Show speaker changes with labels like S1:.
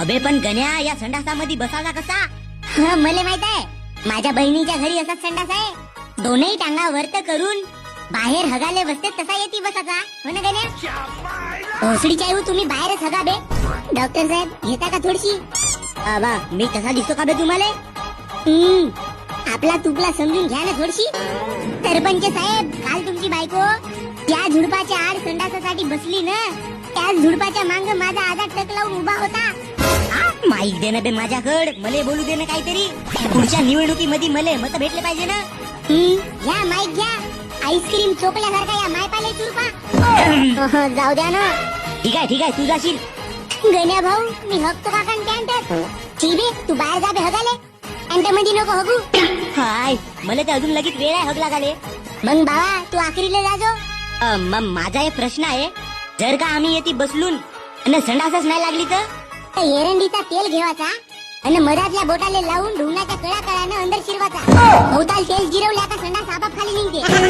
S1: अबे पण गण्या या संडासामध्ये बसायला कसा?
S2: मला माहित आहे, माझ्या बहिणीच्या घरी असाच संडास आहे. दोनही टांगा वरत करून बाहेर हगाले बसते तसा येते बसाचा. हो ना गण्या? ओसडीच्या येऊ तुम्ही बाहेरच हगा बे. डॉक्टर साहेब घेता का थोडीशी?
S1: बा मी तसा दिसतो का बे तुम्हाला?
S2: आपला तुपला समजून घ्या ना थोडीशी. सरपंच साहेब, काल तुमची बायको त्या झुडपाच्या आड संडासासाठी बसली ना, त्या झुडपाच्या मांग माझा आधा टक लावून उभा होता.
S1: माईक दे ना बे माझ्याकडे, मले बोलू दे ना काहीतरी. पुढच्या निवडणुकीमध्ये मले मत भेटले पाहिजे ना.
S2: घ्या माईक घ्या. आईस्क्रीम चोकल्यासारखा या मायपाले चुरपा. जाऊ द्या ना.
S1: ठीक आहे तू जाशील.
S2: गण्या भाऊ, मी हकतो का कॅन्टर? चिबे तू बाहेर जा बे हगाले. कॅन्टर मध्ये नको हगू.
S1: हाय, मला तर अजून लगेच वेळ आहे हग लागाले.
S2: मग बाबा तू आखरीला जाजो.
S1: मग माझा एक प्रश्न आहे, जर का आम्ही येथे बसलून आणि संडासच नाही लागली तर
S2: एरंडीचा तेल घेवायचा आणि मधातल्या बोटाले लावून ढुंगणाच्या कळा कळानं अंदर शिरवाचा. भोवताल तेल जिरवल्या का संडास आपाप खाली निघते.